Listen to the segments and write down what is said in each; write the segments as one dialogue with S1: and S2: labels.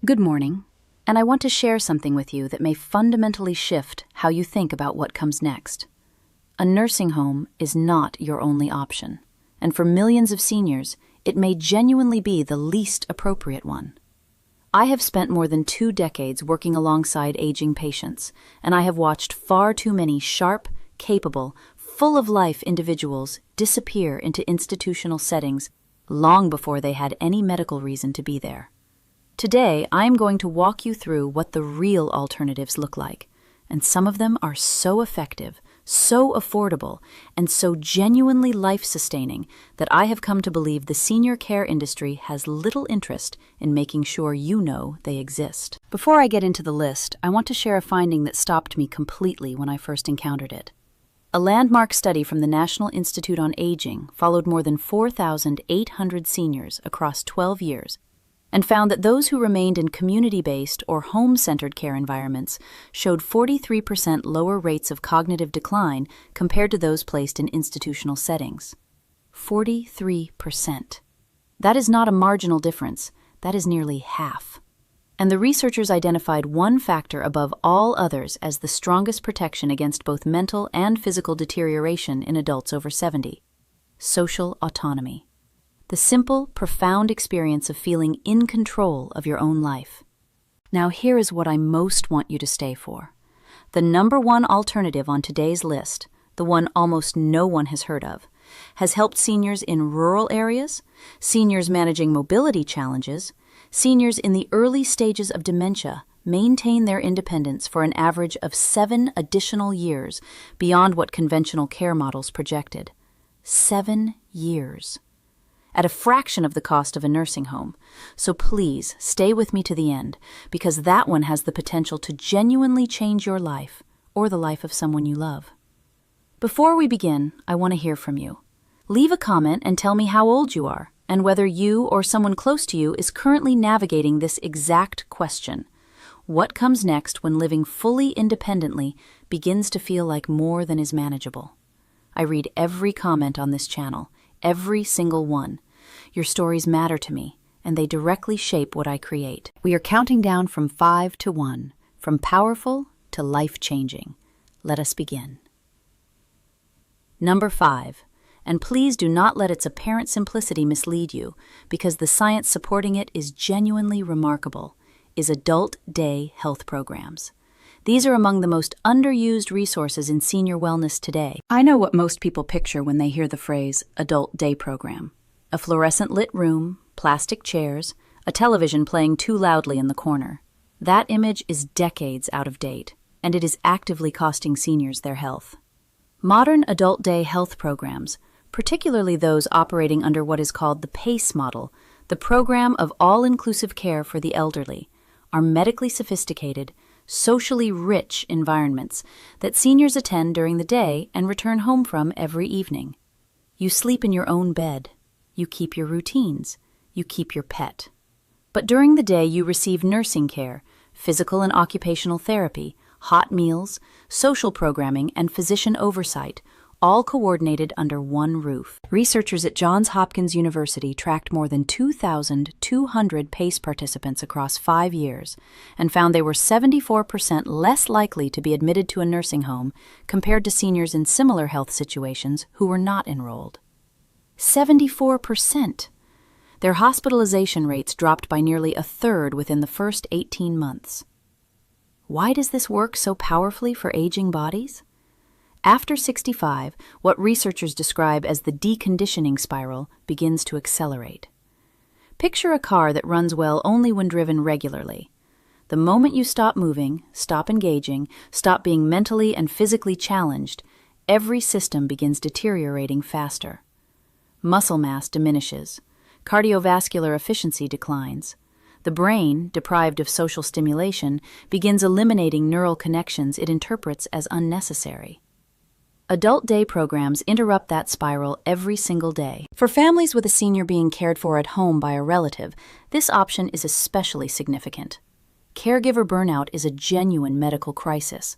S1: Good morning, and I want to share something with you that may fundamentally shift how you think about what comes next. A nursing home is not your only option, and for millions of seniors, it may genuinely be the least appropriate one. I have spent more than 2 decades working alongside aging patients, and I have watched far too many sharp, capable, full-of-life individuals disappear into institutional settings long before they had any medical reason to be there. Today, I am going to walk you through what the real alternatives look like, and some of them are so effective, so affordable, and so genuinely life-sustaining that I have come to believe the senior care industry has little interest in making sure you know they exist. Before I get into the list, I want to share a finding that stopped me completely when I first encountered it. A landmark study from the National Institute on Aging followed more than 4,800 seniors across 12 years and found that those who remained in community-based or home-centered care environments showed 43% lower rates of cognitive decline compared to those placed in institutional settings. 43%. That is not a marginal difference, that is nearly half. And the researchers identified one factor above all others as the strongest protection against both mental and physical deterioration in adults over 70: social autonomy. The simple, profound experience of feeling in control of your own life. Now here is what I most want you to stay for. The number one alternative on today's list, the one almost no one has heard of, has helped seniors in rural areas, seniors managing mobility challenges, seniors in the early stages of dementia maintain their independence for an average of 7 additional years beyond what conventional care models projected. 7 years. At a fraction of the cost of a nursing home. So please stay with me to the end, because that one has the potential to genuinely change your life or the life of someone you love. Before we begin, I want to hear from you. Leave a comment and tell me how old you are and whether you or someone close to you is currently navigating this exact question. What comes next when living fully independently begins to feel like more than is manageable? I read every comment on this channel. Every single one. Your stories matter to me, and they directly shape what I create. We are counting down from 5 to 1, from powerful to life-changing. Let us begin. Number 5, and please do not let its apparent simplicity mislead you, because the science supporting it is genuinely remarkable, is adult day health programs. These are among the most underused resources in senior wellness today. I know what most people picture when they hear the phrase adult day program. A fluorescent-lit room, plastic chairs, a television playing too loudly in the corner. That image is decades out of date, and it is actively costing seniors their health. Modern adult day health programs, particularly those operating under what is called the PACE model, the Program of All-Inclusive Care for the Elderly, are medically sophisticated, socially rich environments that seniors attend during the day and return home from every evening. You sleep in your own bed. You keep your routines. You keep your pet. But during the day you receive nursing care, physical and occupational therapy, hot meals, social programming, and physician oversight, all coordinated under one roof. Researchers at Johns Hopkins University tracked more than 2,200 PACE participants across 5 years and found they were 74% less likely to be admitted to a nursing home compared to seniors in similar health situations who were not enrolled. 74%! Their hospitalization rates dropped by nearly a third within the first 18 months. Why does this work so powerfully for aging bodies? After 65, what researchers describe as the deconditioning spiral begins to accelerate. Picture a car that runs well only when driven regularly. The moment you stop moving, stop engaging, stop being mentally and physically challenged, every system begins deteriorating faster. Muscle mass diminishes. Cardiovascular efficiency declines. The brain, deprived of social stimulation, begins eliminating neural connections it interprets as unnecessary. Adult day programs interrupt that spiral every single day. For families with a senior being cared for at home by a relative, this option is especially significant. Caregiver burnout is a genuine medical crisis.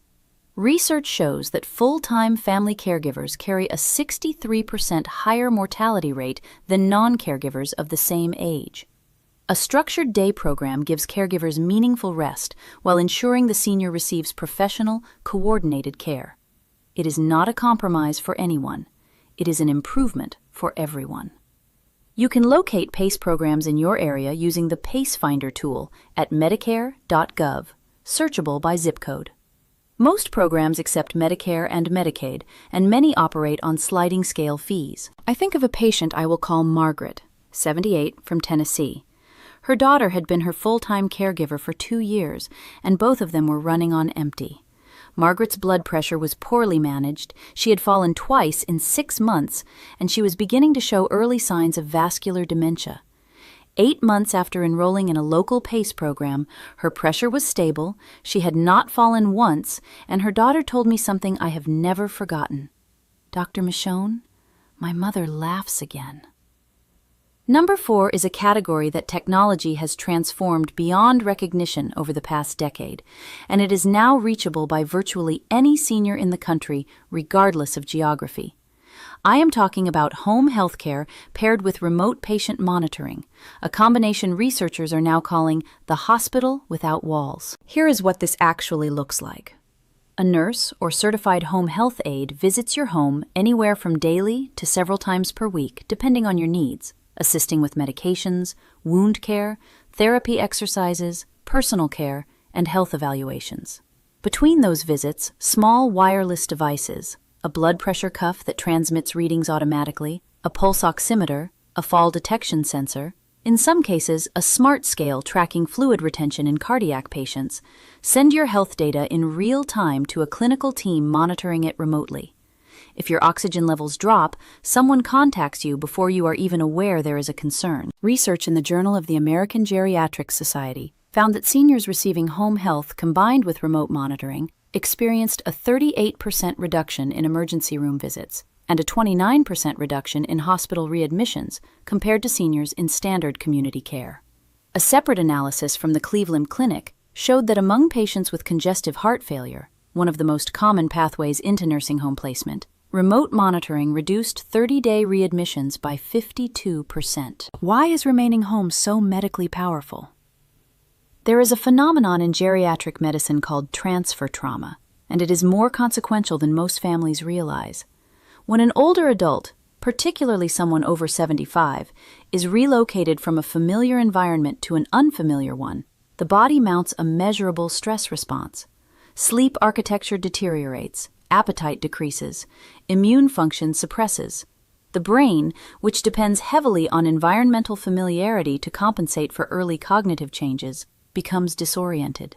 S1: Research shows that full-time family caregivers carry a 63% higher mortality rate than non-caregivers of the same age. A structured day program gives caregivers meaningful rest while ensuring the senior receives professional, coordinated care. It is not a compromise for anyone. It is an improvement for everyone. You can locate PACE programs in your area using the PACE Finder tool at medicare.gov, searchable by zip code. Most programs accept Medicare and Medicaid, and many operate on sliding scale fees. I think of a patient I will call Margaret, 78, from Tennessee. Her daughter had been her full-time caregiver for 2 years, and both of them were running on empty. Margaret's blood pressure was poorly managed, she had fallen twice in 6 months, and she was beginning to show early signs of vascular dementia. 8 months after enrolling in a local PACE program, her pressure was stable, she had not fallen once, and her daughter told me something I have never forgotten. "Dr.Michonne, my mother laughs again." Number 4 is a category that technology has transformed beyond recognition over the past decade, and it is now reachable by virtually any senior in the country, regardless of geography. I am talking about home healthcare paired with remote patient monitoring, a combination researchers are now calling the hospital without walls. Here is what this actually looks like. A nurse or certified home health aide visits your home anywhere from daily to several times per week, depending on your needs, assisting with medications, wound care, therapy exercises, personal care, and health evaluations. Between those visits, small wireless devices, a blood pressure cuff that transmits readings automatically, a pulse oximeter, a fall detection sensor, in some cases a smart scale tracking fluid retention in cardiac patients, send your health data in real time to a clinical team monitoring it remotely. If your oxygen levels drop, someone contacts you before you are even aware there is a concern. Research in the Journal of the American Geriatric Society found that seniors receiving home health combined with remote monitoring experienced a 38% reduction in emergency room visits and a 29% reduction in hospital readmissions compared to seniors in standard community care. A separate analysis from the Cleveland Clinic showed that among patients with congestive heart failure, one of the most common pathways into nursing home placement, remote monitoring reduced 30-day readmissions by 52%. Why is remaining home so medically powerful? There is a phenomenon in geriatric medicine called transfer trauma, and it is more consequential than most families realize. When an older adult, particularly someone over 75, is relocated from a familiar environment to an unfamiliar one, the body mounts a measurable stress response. Sleep architecture deteriorates, appetite decreases, immune function suppresses. The brain, which depends heavily on environmental familiarity to compensate for early cognitive changes, becomes disoriented.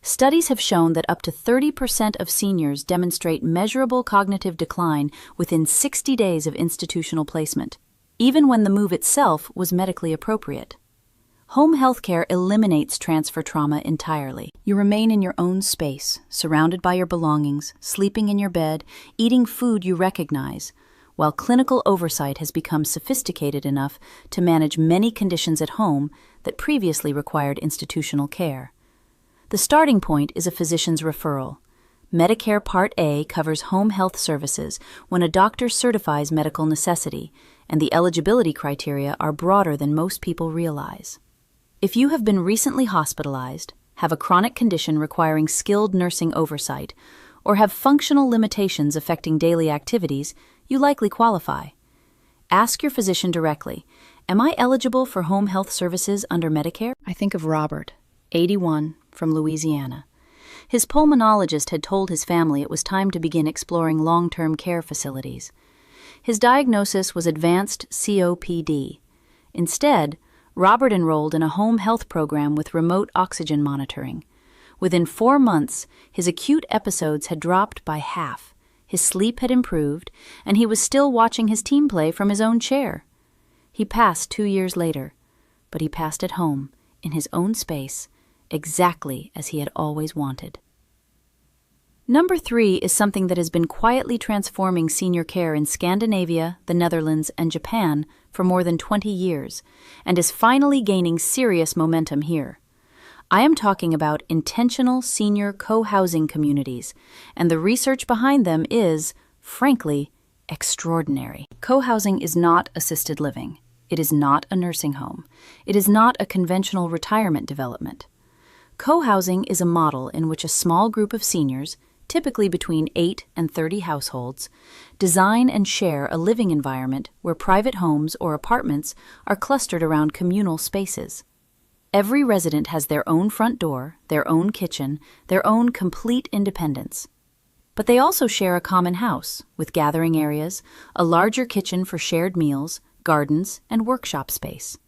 S1: Studies have shown that up to 30% of seniors demonstrate measurable cognitive decline within 60 days of institutional placement, even when the move itself was medically appropriate. Home healthcare eliminates transfer trauma entirely. You remain in your own space, surrounded by your belongings, sleeping in your bed, eating food you recognize, while clinical oversight has become sophisticated enough to manage many conditions at home that previously required institutional care. The starting point is a physician's referral. Medicare Part A covers home health services when a doctor certifies medical necessity, and the eligibility criteria are broader than most people realize. If you have been recently hospitalized, have a chronic condition requiring skilled nursing oversight, or have functional limitations affecting daily activities, you likely qualify. Ask your physician directly, am I eligible for home health services under Medicare? I think of Robert, 81, from Louisiana. His pulmonologist had told his family it was time to begin exploring long-term care facilities. His diagnosis was advanced COPD. Instead, Robert enrolled in a home health program with remote oxygen monitoring. Within 4 months, his acute episodes had dropped by half, his sleep had improved, and he was still watching his team play from his own chair. He passed 2 years later, but he passed at home, in his own space, exactly as he had always wanted. Number 3 is something that has been quietly transforming senior care in Scandinavia, the Netherlands, and Japan for more than 20 years, and is finally gaining serious momentum here. I am talking about intentional senior co-housing communities, and the research behind them is, frankly, extraordinary. Co-housing is not assisted living. It is not a nursing home. It is not a conventional retirement development. Co-housing is a model in which a small group of seniors, typically between 8 and 30 households, design and share a living environment where private homes or apartments are clustered around communal spaces. Every resident has their own front door, their own kitchen, their own complete independence. But they also share a common house, with gathering areas, a larger kitchen for shared meals, gardens, and workshop space.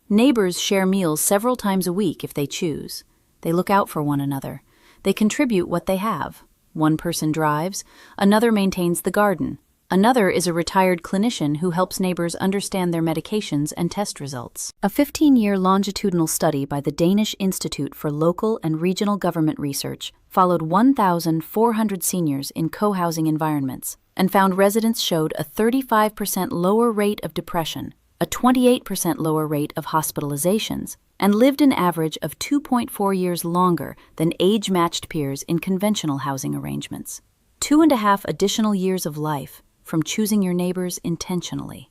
S1: Neighbors share meals several times a week if they choose. They look out for one another. They contribute what they have. One person drives, another maintains the garden. Another is a retired clinician who helps neighbors understand their medications and test results. A 15-year longitudinal study by the Danish Institute for Local and Regional Government Research followed 1,400 seniors in co-housing environments and found residents showed a 35% lower rate of depression, a 28% lower rate of hospitalizations, and lived an average of 2.4 years longer than age-matched peers in conventional housing arrangements. 2.5 additional years of life from choosing your neighbors intentionally.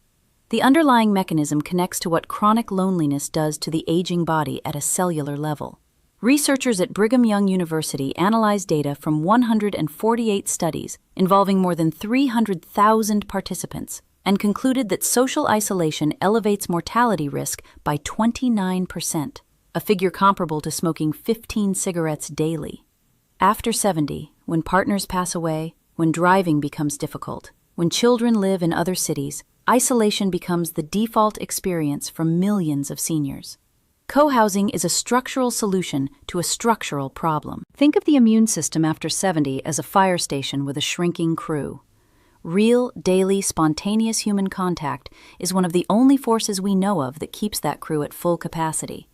S1: The underlying mechanism connects to what chronic loneliness does to the aging body at a cellular level. Researchers at Brigham Young University analyzed data from 148 studies involving more than 300,000 participants and concluded that social isolation elevates mortality risk by 29%, a figure comparable to smoking 15 cigarettes daily. After 70, when partners pass away, when driving becomes difficult, when children live in other cities, isolation becomes the default experience for millions of seniors. Co-housing is a structural solution to a structural problem. Think of the immune system after 70 as a fire station with a shrinking crew. Real, daily, spontaneous human contact is one of the only forces we know of that keeps that crew at full capacity.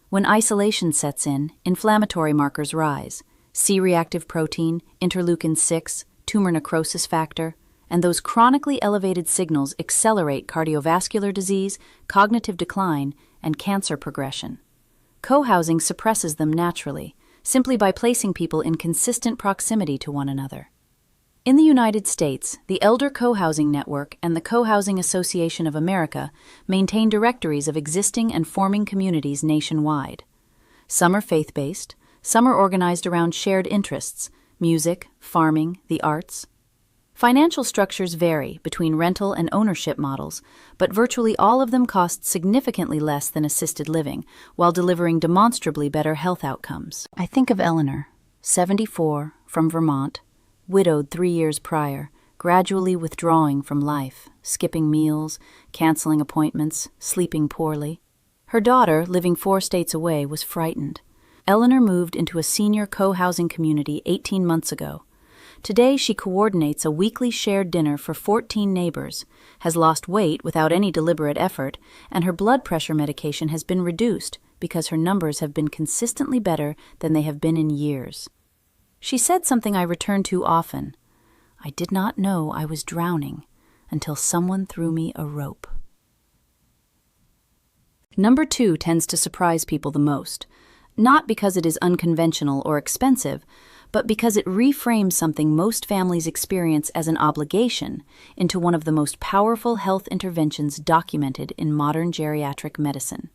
S1: When isolation sets in, inflammatory markers rise. C-reactive protein, interleukin-6, tumor necrosis factor, and those chronically elevated signals accelerate cardiovascular disease, cognitive decline, and cancer progression. Co-housing suppresses them naturally, simply by placing people in consistent proximity to one another. In the United States, the Elder Co-housing Network and the Co-housing Association of America maintain directories of existing and forming communities nationwide. Some are faith-based, some are organized around shared interests, music, farming, the arts. Financial structures vary between rental and ownership models, but virtually all of them cost significantly less than assisted living, while delivering demonstrably better health outcomes. I think of Eleanor, 74, from Vermont, widowed 3 years prior, gradually withdrawing from life, skipping meals, canceling appointments, sleeping poorly. Her daughter, living 4 states away, was frightened. Eleanor moved into a senior co-housing community 18 months ago. Today, she coordinates a weekly shared dinner for 14 neighbors, has lost weight without any deliberate effort, and her blood pressure medication has been reduced because her numbers have been consistently better than they have been in years. She said something I return to often. I did not know I was drowning until someone threw me a rope. Number 2 tends to surprise people the most, not because it is unconventional or expensive, but because it reframes something most families experience as an obligation into one of the most powerful health interventions documented in modern geriatric medicine.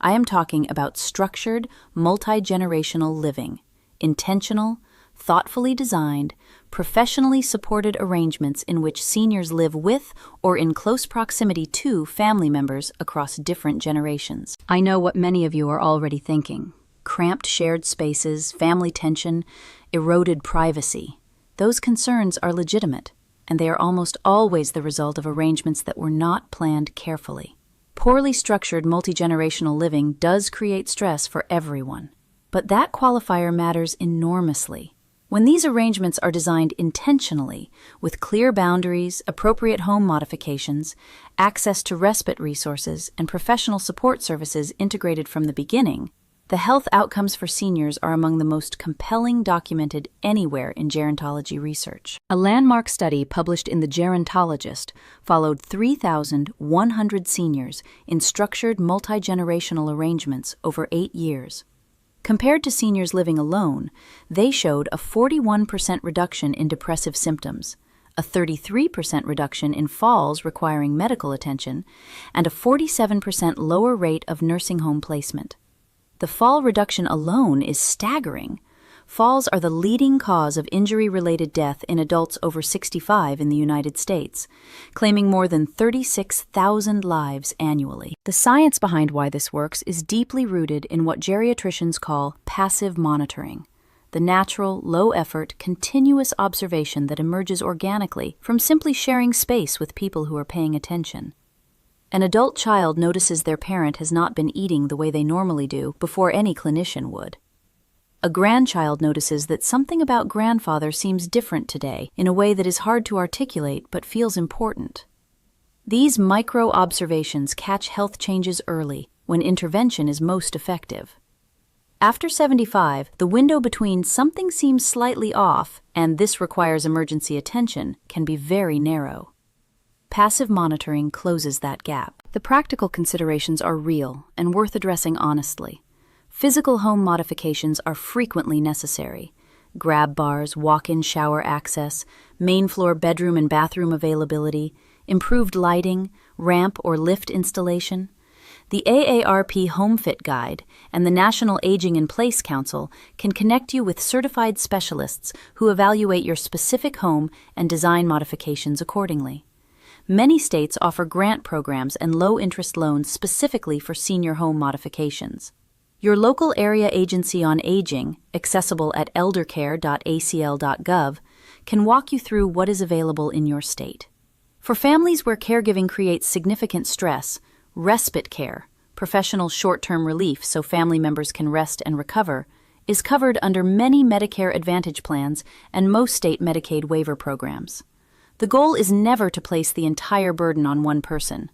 S1: I am talking about structured, multi-generational living, intentional, thoughtfully designed, professionally supported arrangements in which seniors live with or in close proximity to family members across different generations. I know what many of you are already thinking. Cramped shared spaces, family tension, eroded privacy. Those concerns are legitimate, and they are almost always the result of arrangements that were not planned carefully. Poorly structured multi-generational living does create stress for everyone, but that qualifier matters enormously. When these arrangements are designed intentionally, with clear boundaries, appropriate home modifications, access to respite resources, and professional support services integrated from the beginning, the health outcomes for seniors are among the most compelling documented anywhere in gerontology research. A landmark study published in The Gerontologist followed 3,100 seniors in structured multi-generational arrangements over 8 years. Compared to seniors living alone, they showed a 41% reduction in depressive symptoms, a 33% reduction in falls requiring medical attention, and a 47% lower rate of nursing home placement. The fall reduction alone is staggering. Falls are the leading cause of injury-related death in adults over 65 in the United States, claiming more than 36,000 lives annually. The science behind why this works is deeply rooted in what geriatricians call passive monitoring, the natural, low-effort, continuous observation that emerges organically from simply sharing space with people who are paying attention. An adult child notices their parent has not been eating the way they normally do before any clinician would. A grandchild notices that something about grandfather seems different today in a way that is hard to articulate but feels important. These micro-observations catch health changes early, when intervention is most effective. After 75, the window between something seems slightly off and this requires emergency attention can be very narrow. Passive monitoring closes that gap. The practical considerations are real and worth addressing honestly. Physical home modifications are frequently necessary. Grab bars, walk-in shower access, main floor bedroom and bathroom availability, improved lighting, ramp or lift installation. The AARP Home Fit Guide and the National Aging in Place Council can connect you with certified specialists who evaluate your specific home and design modifications accordingly. Many states offer grant programs and low-interest loans specifically for senior home modifications. Your local area agency on aging, accessible at eldercare.acl.gov, can walk you through what is available in your state. For families where caregiving creates significant stress, respite care, professional short-term relief so family members can rest and recover, is covered under many Medicare Advantage plans and most state Medicaid waiver programs. The goal is never to place the entire burden on one person.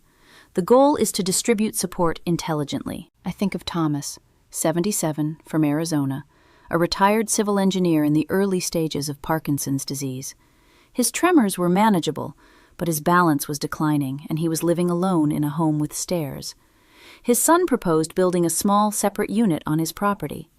S1: The goal is to distribute support intelligently. I think of Thomas, 77, from Arizona, a retired civil engineer in the early stages of Parkinson's disease. His tremors were manageable, but his balance was declining, and he was living alone in a home with stairs. His son proposed building a small, separate unit on his property.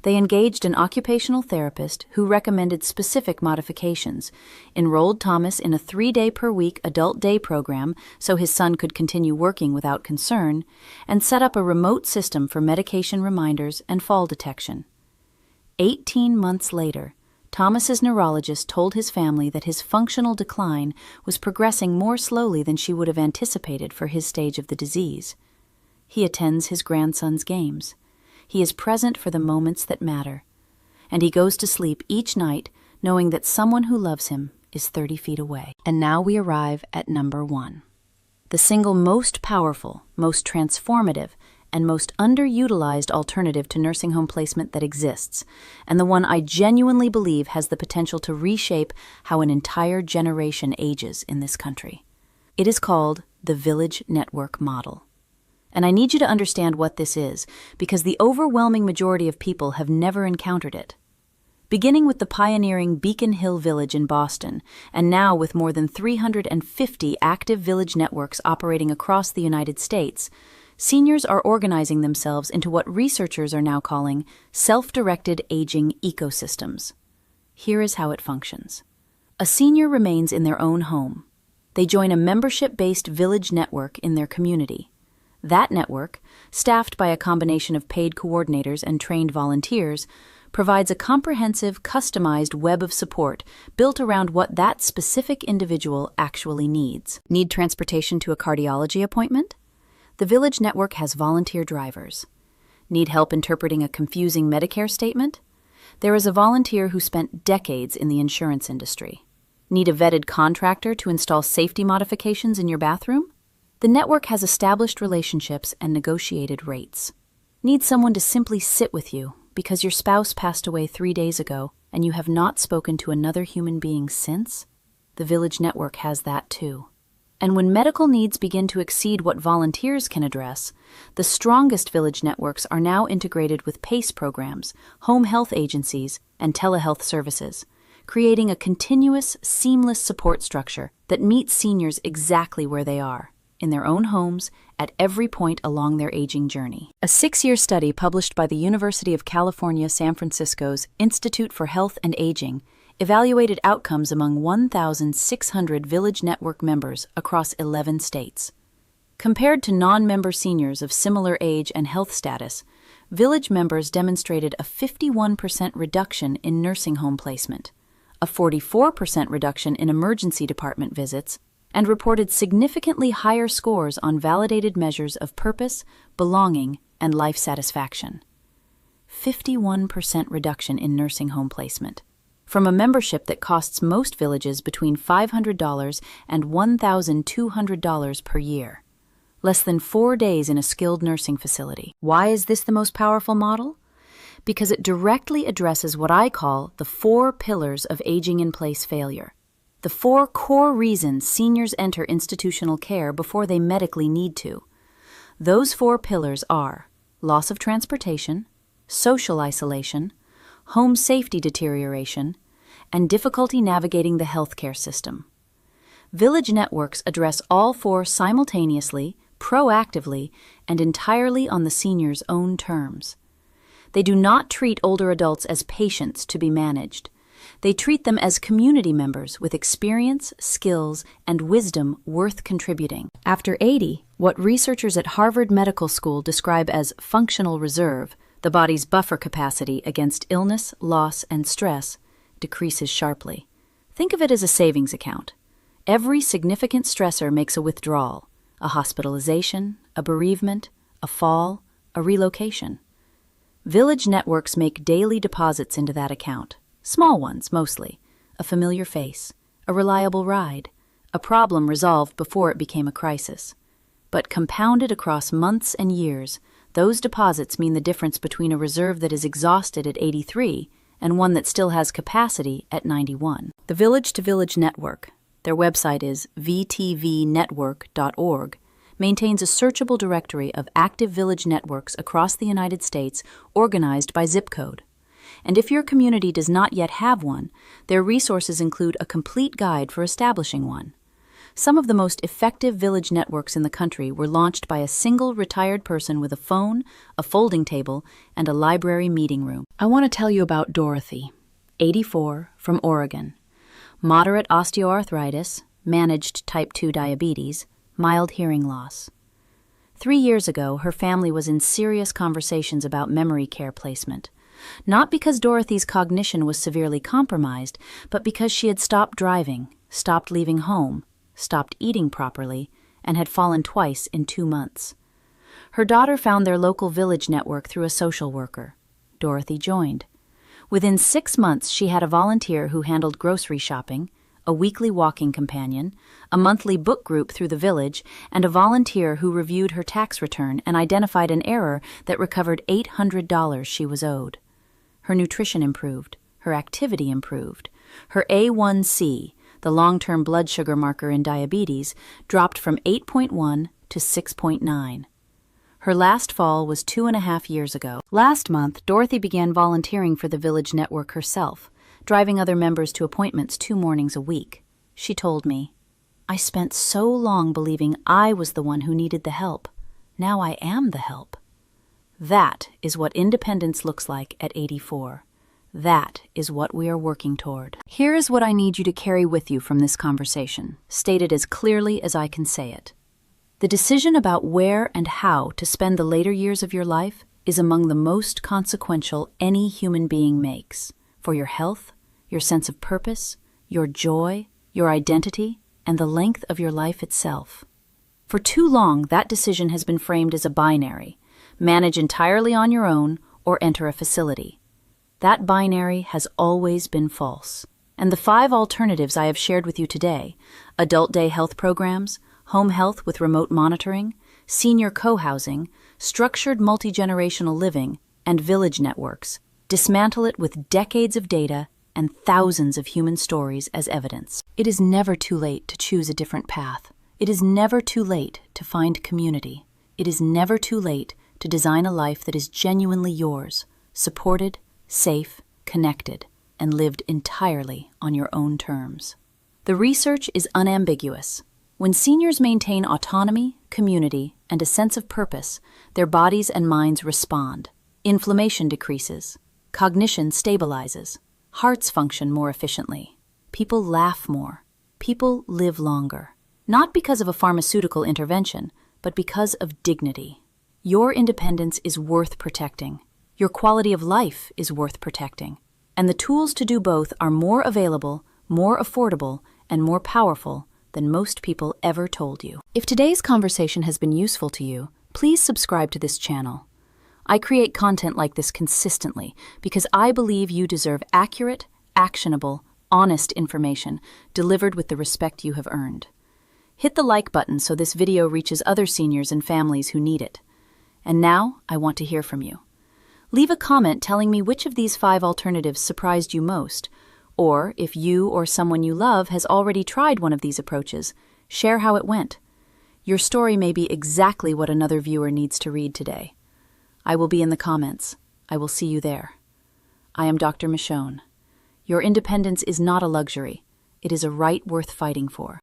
S1: They engaged an occupational therapist who recommended specific modifications, enrolled Thomas in a 3-day-per-week adult day program so his son could continue working without concern, and set up a remote system for medication reminders and fall detection. 18 months later, Thomas's neurologist told his family that his functional decline was progressing more slowly than she would have anticipated for his stage of the disease. He attends his grandson's games. He is present for the moments that matter. And he goes to sleep each night knowing that someone who loves him is 30 feet away. And now we arrive at number 1. The single most powerful, most transformative, and most underutilized alternative to nursing home placement that exists, and the one I genuinely believe has the potential to reshape how an entire generation ages in this country. It is called the Village Network Model. And I need you to understand what this is, because the overwhelming majority of people have never encountered it. Beginning with the pioneering Beacon Hill Village in Boston, and now with more than 350 active village networks operating across the United States, seniors are organizing themselves into what researchers are now calling self-directed aging ecosystems. Here is how it functions. A senior remains in their own home. They join a membership-based village network in their community. That network, staffed by a combination of paid coordinators and trained volunteers, provides a comprehensive, customized web of support built around what that specific individual actually needs. Need transportation to a cardiology appointment? The Village Network has volunteer drivers. Need help interpreting a confusing Medicare statement? There is a volunteer who spent decades in the insurance industry. Need a vetted contractor to install safety modifications in your bathroom? The network has established relationships and negotiated rates. Need someone to simply sit with you because your spouse passed away 3 days ago and you have not spoken to another human being since? The Village Network has that too. And when medical needs begin to exceed what volunteers can address, the strongest village networks are now integrated with PACE programs, home health agencies, and telehealth services, creating a continuous, seamless support structure that meets seniors exactly where they are, in their own homes, at every point along their aging journey. A 6-year study published by the University of California, San Francisco's Institute for Health and Aging evaluated outcomes among 1,600 Village Network members across 11 states. Compared to non-member seniors of similar age and health status, Village members demonstrated a 51% reduction in nursing home placement, a 44% reduction in emergency department visits, and reported significantly higher scores on validated measures of purpose, belonging, and life satisfaction. 51% reduction in nursing home placement. From a membership that costs most villages between $500 and $1,200 per year. Less than 4 days in a skilled nursing facility. Why is this the most powerful model? Because it directly addresses what I call the 4 pillars of aging-in-place failure. The 4 core reasons seniors enter institutional care before they medically need to. Those 4 pillars are loss of transportation, social isolation, home safety deterioration, and difficulty navigating the healthcare system. Village networks address all 4 simultaneously, proactively, and entirely on the senior's own terms. They do not treat older adults as patients to be managed. They treat them as community members with experience, skills, and wisdom worth contributing. After 80, what researchers at Harvard Medical School describe as functional reserve, the body's buffer capacity against illness, loss, and stress, decreases sharply. Think of it as a savings account. Every significant stressor makes a withdrawal, a hospitalization, a bereavement, a fall, a relocation. Village networks make daily deposits into that account. Small ones, mostly. A familiar face, a reliable ride, a problem resolved before it became a crisis. But compounded across months and years, those deposits mean the difference between a reserve that is exhausted at 83 and one that still has capacity at 91. The Village to Village Network, their website is vtvnetwork.org, maintains a searchable directory of active village networks across the United States organized by zip code. And if your community does not yet have one, their resources include a complete guide for establishing one. Some of the most effective village networks in the country were launched by a single retired person with a phone, a folding table, and a library meeting room. I want to tell you about Dorothy, 84, from Oregon. Moderate osteoarthritis, managed type 2 diabetes, mild hearing loss. 3 years ago, her family was in serious conversations about memory care placement. Not because Dorothy's cognition was severely compromised, but because she had stopped driving, stopped leaving home, stopped eating properly, and had fallen twice in 2 months. Her daughter found their local village network through a social worker. Dorothy joined. Within 6 months, she had a volunteer who handled grocery shopping, a weekly walking companion, a monthly book group through the village, and a volunteer who reviewed her tax return and identified an error that recovered $800 she was owed. Her nutrition improved, her activity improved, her A1C, the long-term blood sugar marker in diabetes, dropped from 8.1 to 6.9. Her last fall was 2.5 years ago. Last month, Dorothy began volunteering for the village network herself, driving other members to appointments 2 mornings a week. She told me, "I spent so long believing I was the one who needed the help. Now I am the help." That is what independence looks like at 84. That is what we are working toward. Here is what I need you to carry with you from this conversation, stated as clearly as I can say it. The decision about where and how to spend the later years of your life is among the most consequential any human being makes for your health, your sense of purpose, your joy, your identity, and the length of your life itself. For too long, that decision has been framed as a binary: manage entirely on your own or enter a facility. That binary has always been false. And the 5 alternatives I have shared with you today, adult day health programs, home health with remote monitoring, senior co-housing, structured multi-generational living, and village networks, dismantle it with decades of data and thousands of human stories as evidence. It is never too late to choose a different path. It is never too late to find community. It is never too late to design a life that is genuinely yours, supported, safe, connected, and lived entirely on your own terms. The research is unambiguous. When seniors maintain autonomy, community, and a sense of purpose, their bodies and minds respond. Inflammation decreases. Cognition stabilizes. Hearts function more efficiently. People laugh more. People live longer. Not because of a pharmaceutical intervention, but because of dignity. Your independence is worth protecting. Your quality of life is worth protecting. And the tools to do both are more available, more affordable, and more powerful than most people ever told you. If today's conversation has been useful to you, please subscribe to this channel. I create content like this consistently because I believe you deserve accurate, actionable, honest information delivered with the respect you have earned. Hit the like button so this video reaches other seniors and families who need it. And now, I want to hear from you. Leave a comment telling me which of these 5 alternatives surprised you most, or if you or someone you love has already tried one of these approaches, share how it went. Your story may be exactly what another viewer needs to read today. I will be in the comments. I will see you there. I am Dr. Michonne. Your independence is not a luxury. It is a right worth fighting for.